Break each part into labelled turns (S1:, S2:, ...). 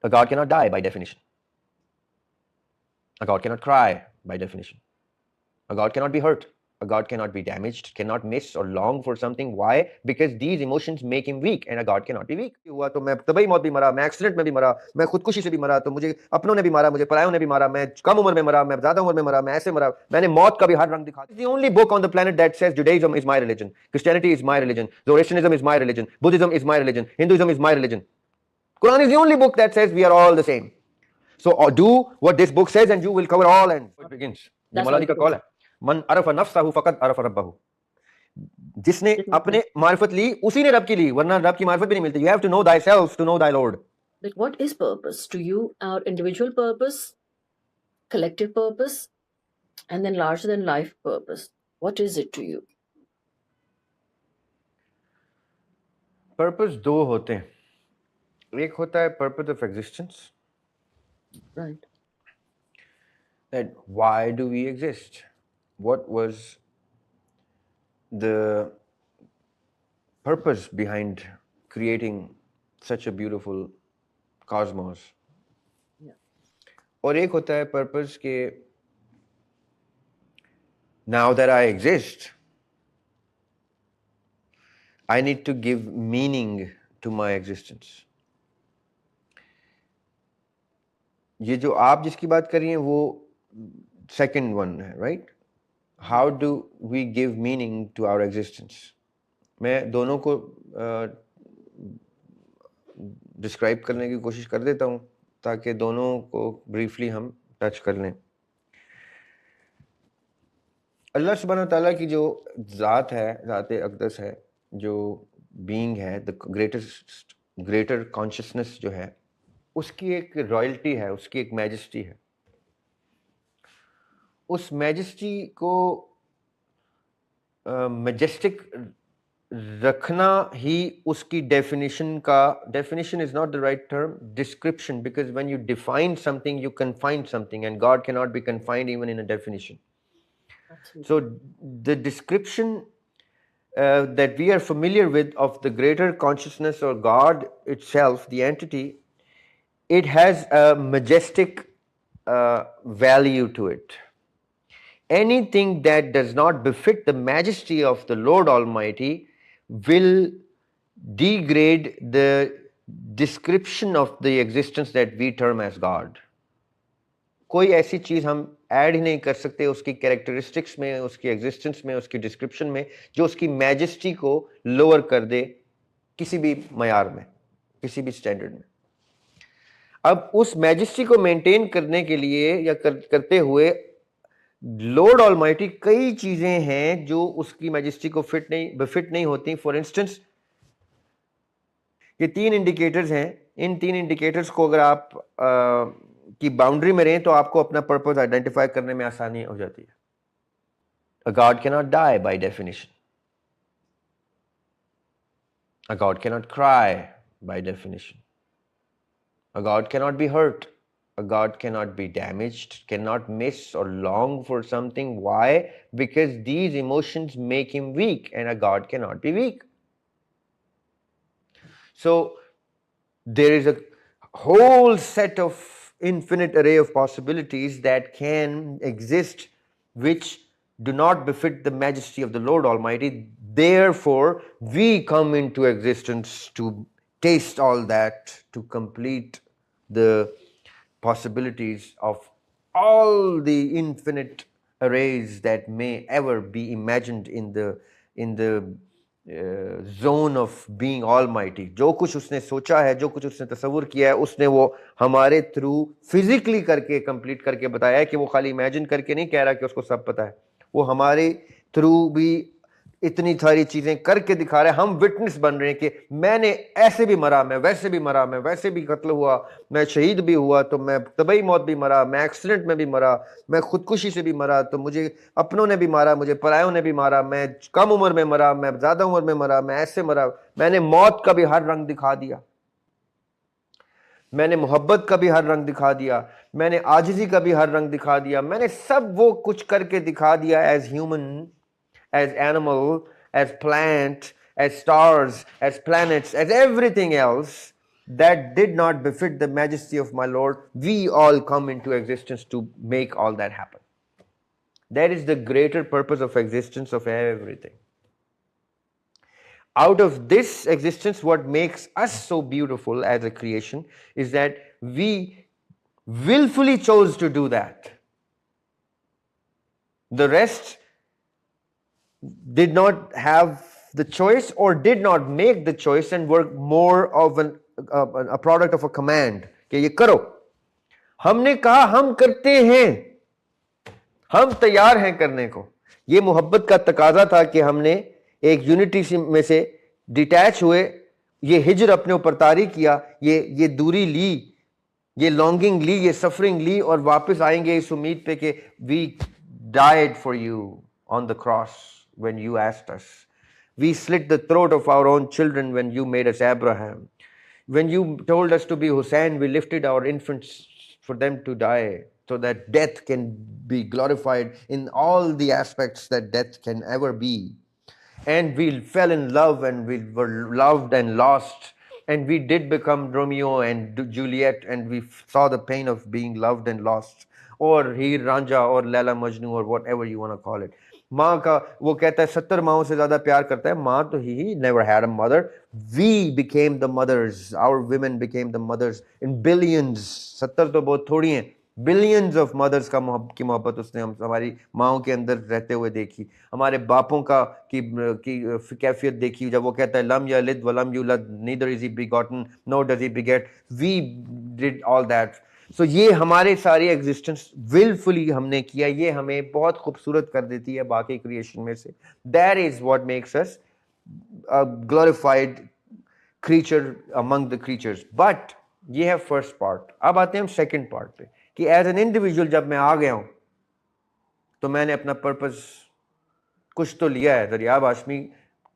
S1: A God cannot die by definition. A God cannot cry by definition. A God cannot be hurt. A God cannot be damaged, cannot miss or long for something. Why? Because these emotions make him weak, and a God cannot be weak. हुआ तो मैं तबई मौत भी मरा, मैं accident में भी मरा, मैं खुदकुशी से भी मरा, तो मुझे अपनों ने भी मारा, मुझे परायों ने भी मारा, मैं कम उम्र में मरा, मैं ज्यादा उम्र में मरा, मैं ऐसे मरा, मैंने मौत का भी हर रंग दिखा दिया. It's the only book on the planet that says Judaism is my religion, Christianity is my religion, Zoroastrianism is my religion, Buddhism is my religion, Hinduism is my religion. Quran is the only book that says we are all the same. So do what this book says and you will cover all. And it begins. ये मौलानी का call है. मन अरफ नफ्सहु फकद अरफ रब्बहु. जिसने अपने मार्फत ली उसी ने रब की ली, वरना रब की मार्फत भी नहीं मिलती. You have to know thyself to know thy Lord.
S2: But what is purpose to you? Our individual purpose, collective purpose, and then larger than life purpose. What is it to you?
S1: Purpose दो होते हैं. एक होता है purpose of existence.
S2: Right.
S1: That why do we exist? What was the purpose behind creating such a beautiful cosmos?
S2: Yeah.
S1: और एक होता है purpose के now that I exist, I need to give meaning to my existence. ये जो आप जिसकी बात कर रही हैं वो second one है, right? How do we give meaning to our existence? मैं दोनों को डिस्क्राइब करने की कोशिश कर देता हूँ ताकि दोनों को ब्रीफली हम टच कर लें. अल्लाह सुब्हानहू ताला की जो ज़ात है, ज़ात अक़दस है, जो बीइंग है, द ग्रेटर कॉन्शियसनेस जो है, उसकी एक रॉयल्टी है, उसकी एक मैजेस्टी है. उस मैजेस्टी को मैजेस्टिक रखना ही उसकी डेफिनेशन का, definition is not the right term, description, because when you define something you confine something and God can not be confined even in a definition. So the description that we are familiar with of the greater consciousness or God itself, the entity, it has a majestic value to it. Anything that does not befit the majesty of the Lord Almighty will degrade the description of the existence that we term as God. कोई ऐसी चीज़ हम add ही नहीं कर सकते उसकी characteristics में, उसकी existence में, उसकी डिस्क्रिप्शन में, जो उसकी मैजेस्टी को लोअर कर दे किसी भी मयार में, किसी भी स्टैंडर्ड में. अब उस मैजेस्टी को मेंटेन करने के लिए या करते हुए लॉर्ड ऑलमाइटी कई चीजें हैं जो उसकी मैजेस्टी को बिफिट नहीं होती. फॉर इंस्टेंस, ये 3 इंडिकेटर्स हैं. इन 3 इंडिकेटर्स को अगर आप की बाउंड्री में रहें तो आपको अपना पर्पस आइडेंटिफाई करने में आसानी हो जाती है. A God cannot die by definition. A God cannot cry by definition. A God cannot be hurt. A God cannot be damaged, cannot miss or long for something. Why? Because these emotions make him weak, and a God cannot be weak. So there is a whole set of infinite array of possibilities that can exist which do not befit the majesty of the Lord Almighty. Therefore, we come into existence to taste all that, to complete the possibilities of all the infinite arrays that may ever be imagined in the zone of being almighty. जो कुछ उसने सोचा है, जो कुछ उसने तस्वुर किया है, उसने वो हमारे थ्रू फिजिकली करके कंप्लीट करके बताया है कि वो खाली इमेजिन करके नहीं कह रहा कि उसको सब पता है. वो हमारे थ्रू भी इतनी सारी चीजें करके दिखा रहा है. हम विटनेस बन रहे हैं कि मैंने ऐसे भी मरा, मैं वैसे भी मरा, मैं वैसे भी कत्ल हुआ, मैं शहीद भी हुआ, तो मैं तबई मौत भी मरा, मैं एक्सीडेंट में भी मरा, मैं खुदकुशी से भी मरा, तो मुझे अपनों ने भी मारा, मुझे परायों ने भी मारा, मैं कम उम्र में मरा, मैं ज्यादा उम्र में मरा, मैं ऐसे मरा, मैंने मौत का भी हर रंग दिखा दिया, मैंने मोहब्बत का भी हर रंग दिखा दिया, मैंने आजिजी का भी हर रंग दिखा दिया, मैंने सब वो कुछ करके दिखा दिया as human, as animal, as plant, as stars, as planets, as everything else. that did not befit the majesty of my Lord, we all come into existence to make all that happen. That is the greater purpose of existence of everything. Out of this existence, what makes us so beautiful as a creation is that we willfully chose to do that. The rest did not have the choice or did not make the choice and were more of a product of a command कि ये करो. हमने कहा हम करते हैं, हम तैयार हैं करने को. ये मोहब्बत का तकाजा था कि हमने एक यूनिटी में से डिटैच हुए, ये हिजर अपने ऊपर तारी किया, ये दूरी ली, ये लॉन्गिंग ली, ये सफरिंग ली और वापस आएंगे इस उम्मीद पे कि we died for you on the cross when you asked us. We slit the throat of our own children when you made us Abraham. When you told us to be Hussein, we lifted our infants for them to die so that death can be glorified in all the aspects that death can ever be. And we fell in love and we were loved and lost. And we did become Romeo and Juliet and we saw the pain of being loved and lost. Or Heer Ranja or Laila Majnu or whatever you want to call it. माँ का वो कहता है 70 माओं से ज्यादा प्यार करता है. माँ तो he never had a mother. We became the mothers. Our women became the mothers in billions. 70 तो बहुत थोड़ी हैं. Billions of mothers की मोहब्बत उसने हमारी माओं के अंदर रहते हुए देखी. हमारे बापों की कैफियत देखी जब वो कहता है lump यलिद वलम यूलद, neither is he begotten nor does he beget. We did all that. So ये हमारे सारी एग्जिस्टेंस विलफुली हमने किया. ये हमें बहुत खूबसूरत कर देती है बाकी क्रिएशन में से. That is what makes us a glorified creature among the creatures. But ये है फर्स्ट पार्ट. अब आते हैं हम सेकंड पार्ट पे कि एज एन इंडिविजुअल जब मैं आ गया हूं तो मैंने अपना पर्पस कुछ तो लिया है. दरियाब हाशमी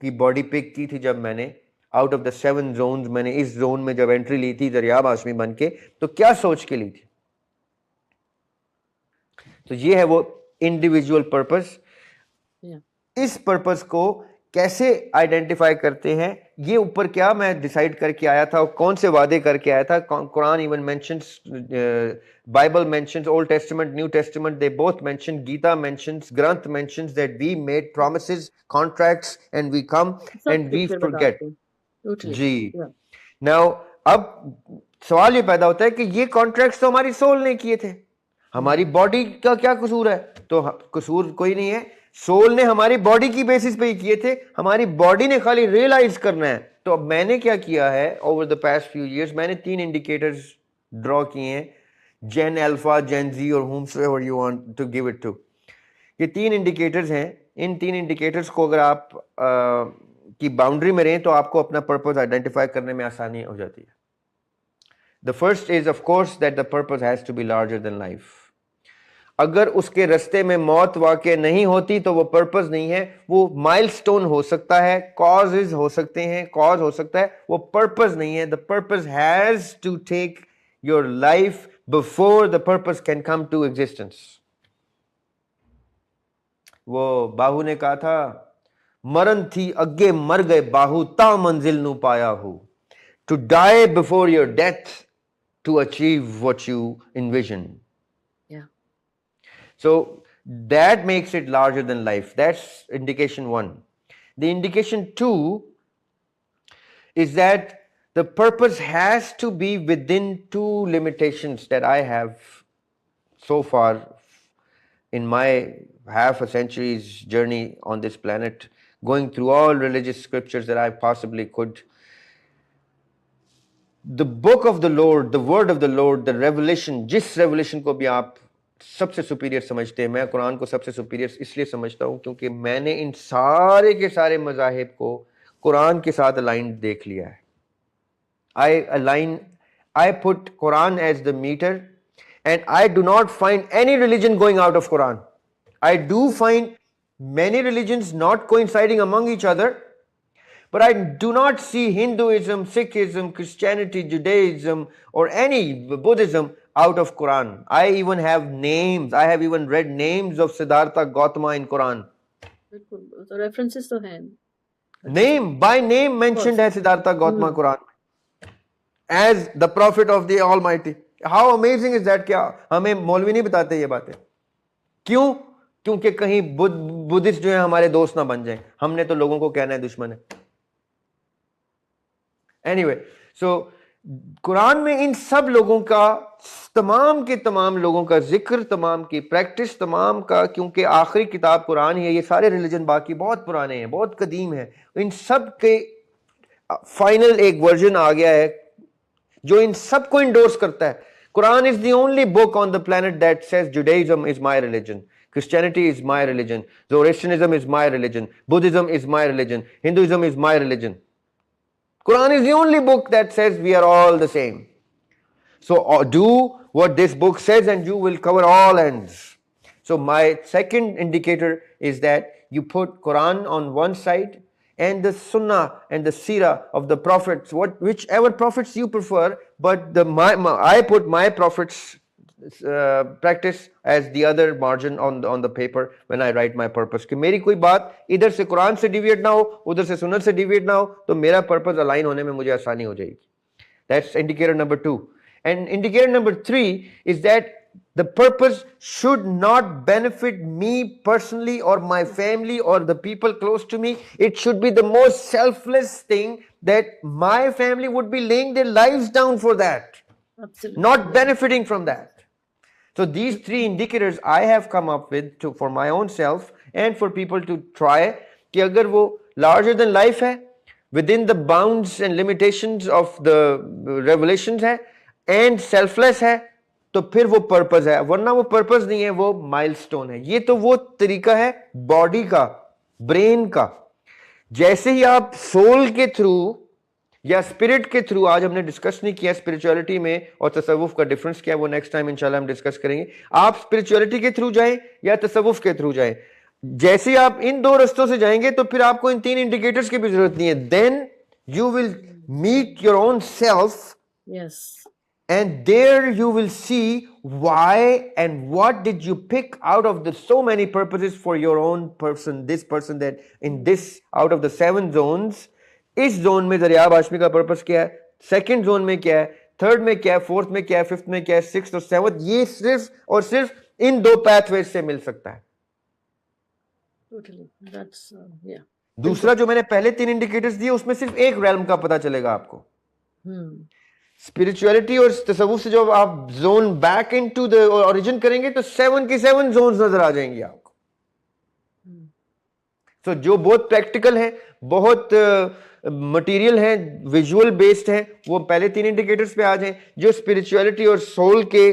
S1: की बॉडी पिक की थी जब मैंने आउट ऑफ द 7 जोन्स, मैंने इस जोन में जब एंट्री ली थी दरियाब हाशमी बन के, तो क्या सोच के ली थी? तो ये है वो इंडिविजुअल पर्पस. इस पर्पस को कैसे आइडेंटिफाई करते हैं, ये ऊपर क्या मैं डिसाइड करके आया था और कौन से वादे करके आया था. Quran even mentions, Bible mentions, Old Testament, New Testament, they both mention, Gita mentions, Granth mentions that we made promises, contracts and we come and we forget. जी. नाउ अब सवाल ये पैदा होता है कि ये कॉन्ट्रैक्ट्स तो हमारी सोल ने किए थे, हमारी बॉडी का क्या कसूर है? तो कसूर कोई नहीं है. सोल ने हमारी बॉडी की बेसिस पे ही किए थे, हमारी बॉडी ने खाली रियलाइज करना है. तो अब मैंने क्या किया है over the past few years, मैंने 3 इंडिकेटर्स ड्रॉ किए हैं. जेन अल्फा, जेन जी और whomsoever you want to give it to. ये 3 इंडिकेटर्स हैं. इन 3 इंडिकेटर्स को अगर आप की बाउंड्री में रहें तो आपको अपना पर्पस आइडेंटिफाई करने में आसानी हो जाती है. The first is of course that the purpose has to be larger than life. अगर उसके रास्ते में मौत वाक़ई नहीं होती तो वो पर्पस नहीं है. वो माइलस्टोन हो सकता है, कॉजेज हो सकते हैं, कॉज हो सकता है, वो पर्पस नहीं है. The purpose has to take your life before the purpose can come to existence. वो बाहू ने कहा था मरण थी अगे मर गए बाहू ता मंजिल नु पाया हूं. To die before your death to achieve what you envision. So that makes it larger than life. That's indication 1. The indication 2 is that the purpose has to be within 2 limitations that I have so far in my half a century's journey on this planet, going through all religious scriptures that I possibly could. The book of the Lord, the word of the Lord, the revelation, जिस revelation को भी आप सबसे superior समझते हैं, मैं कुरान को सबसे सुपीरियर इसलिए समझता हूं क्योंकि मैंने इन सारे के सारे मज़ाहिब को कुरान के साथ अलाइन देख लिया है. I put Quran as the meter and I do not find any religion going out of Quran. I do find many religions not coinciding among each other, but I do not see Hinduism, Sikhism, Christianity, Judaism or any Buddhism out of Quran. I even have names. I have even read names of Siddhartha Gautama in Quran.
S2: So references to him.
S1: Name by name mentioned है Siddhartha Gautama Quran. as the prophet of the Almighty. How amazing is that? क्या हमें मौलवी नहीं बताते ये बातें? क्यों? क्योंकि कहीं बुद्धिस्ट जो है हमारे दोस्त ना बन जाएं. हमने तो लोगों को कहना है दुश्मन है. Anyway, so कुरान में इन सब लोगों का, तमाम के तमाम लोगों का जिक्र, तमाम की प्रैक्टिस, तमाम का, क्योंकि आखिरी किताब कुरान ही है. ये सारे रिलीजन बाकी बहुत पुराने हैं, बहुत कदीम है. इन सब के फाइनल एक वर्जन आ गया है जो इन सबको इंडोर्स करता है. Quran is the only book on the planet that says Judaism is my religion, Christianity is my religion, Zoroastrianism is my religion, Buddhism is my religion, Hinduism is my religion. Quran is the only book that says we are all the same. So do what this book says and you will cover all ends. So my second indicator is that you put Quran on one side and the Sunnah and the Seerah of the prophets, whichever prophets you prefer, but I put my prophets practice as the other margin on the paper when I write my purpose. कि मेरी कोई बात इधर से कुरान से deviate ना हो, उधर से सुन्नत से डिविएट ना हो, तो मेरा पर्पस अलाइन होने में मुझे आसानी हो जाएगी. That's indicator number 2. And indicator number 3 is that the purpose should not benefit me personally or my family or the people close to me. It should be the most selfless thing that my family would be laying their lives down for that.
S2: Absolutely.
S1: Not benefiting from that. So these 3 indicators I have come up with for my own self and for people to try, कि अगर वो larger than life है, within the bounds and limitations of the revelations है, and selfless है, तो फिर वो purpose है. वरना वो purpose नहीं है, वो milestone है. ये तो वो तरीका है body का, brain का. जैसे ही आप soul के through या स्पिरिट के थ्रू, आज हमने डिस्कस नहीं किया स्पिरिचुअलिटी में और तसव्वुफ का डिफरेंस क्या है, वो नेक्स्ट टाइम इंशाल्लाह हम डिस्कस करेंगे. आप स्पिरिचुअलिटी के थ्रू जाएं या तसव्वुफ के थ्रू जाएं, जैसे आप इन 2 रास्तों से जाएंगे तो फिर आपको इन 3 इंडिकेटर्स की भी जरूरत नहीं है. Then you will meet your own self.
S2: Yes.
S1: And there you will see why and what did you pick out of the so many purposes for your own person, this person, that in this, out of the 7 zones, इस zone में दरियाब हाशमी का purpose क्या है, second zone में क्या है, third में क्या है, फोर्थ में क्या है, फिफ्थ में क्या है, सिक्स्थ और सेवंथ, ये सिर्फ और सिर्फ इन 2 पैथवेज से मिल सकता है.
S2: Totally. That's yeah.
S1: दूसरा जो मैंने पहले 3 इंडिकेटर्स दिए उसमें सिर्फ एक रेल्म का पता चलेगा आपको. स्पिरिचुअलिटी और तसव्वुफ से जब आप zone back into the origin करेंगे तो 7 की 7 जोन्स नजर आ जाएंगी आपको. तो जो बहुत प्रैक्टिकल है, बहुत मटेरियल है, विजुअल बेस्ड है, वो पहले 3 इंडिकेटर्स पे आ जाएं. जो स्पिरिचुअलिटी और सोल के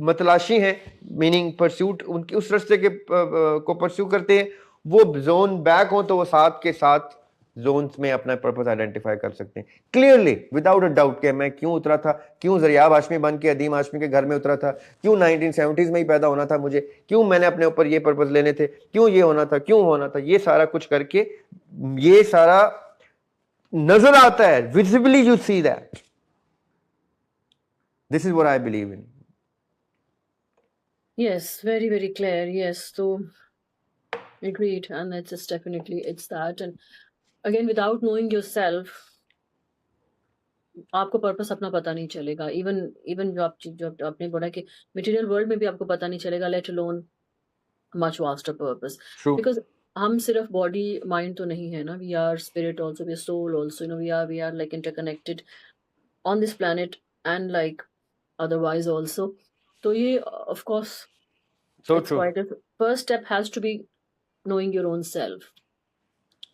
S1: मतलाशी हैं, मीनिंग परस्यूट, उनकी उस रास्ते के को परस्यू करते हैं, वो जोन बैक हो तो वो 7 के 7 जोन्स में अपना पर्पस आइडेंटिफाई कर सकते हैं क्लियरली, विदाउट अ डाउट कि मैं क्यों उतरा था, क्यों ज़रियाब हाशमी बन के अदीम हाशमी के घर में उतरा था, क्यों 1970s में ही पैदा होना था मुझे, क्यों मैंने अपने ऊपर ये पर्पस लेने थे, क्यों ये होना था, क्यों होना था. ये सारा कुछ करके ये सारा नजर आता है, visibly you see that. This is what I believe in.
S2: Yes, very, very clear. Yes, so agreed. And it's just definitely, it's that. And again, without knowing yourself, आपको पर्पस अपना पता नहीं चलेगा. इवन जो आपने बोला कि मटेरियल वर्ल्ड में भी आपको पता नहीं चलेगा, let alone much vaster purpose. Because हम सिर्फ बॉडी माइंड तो नहीं है ना, we are spirit also, we are soul also, you know, we are like interconnected on this planet and like otherwise also. तो ये of course
S1: So true.
S2: First step has to be knowing your own self.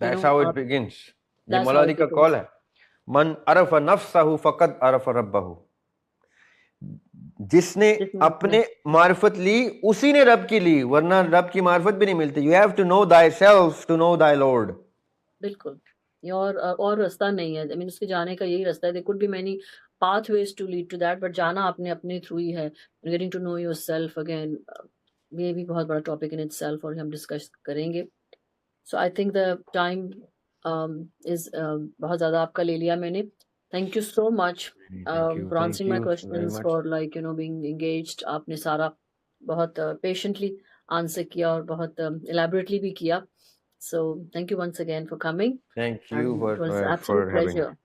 S1: That's how it begins. ये मौलाना का call है, मन अरफ नफ्सहु फकद अरफ रब्बहु. जिसने अपने मार्फत ली उसी ने रब की ली, वरना रब की मार्फत भी नहीं मिलती. You have to know thyself to know thy Lord.
S2: बिल्कुल. और रास्ता नहीं है. I mean, उसके जाने का यही रास्ता है. There could be many pathways to lead to that, but जाना आपने अपने थ्रू ही है. Getting to know yourself again, ये भी बहुत बड़ा टॉपिक इन itself और हम डिस्कस करेंगे. So I think the time is बहुत ज़्यादा आपका ले लिया मैंने. Thank you so much for answering my questions, for like, you know, being engaged. आपने सारा बहुत patiently answer किया और बहुत elaborately भी किया. So thank you once again for coming.
S1: Thank you
S2: it was
S1: for
S2: absolute
S1: having me.
S2: pleasure.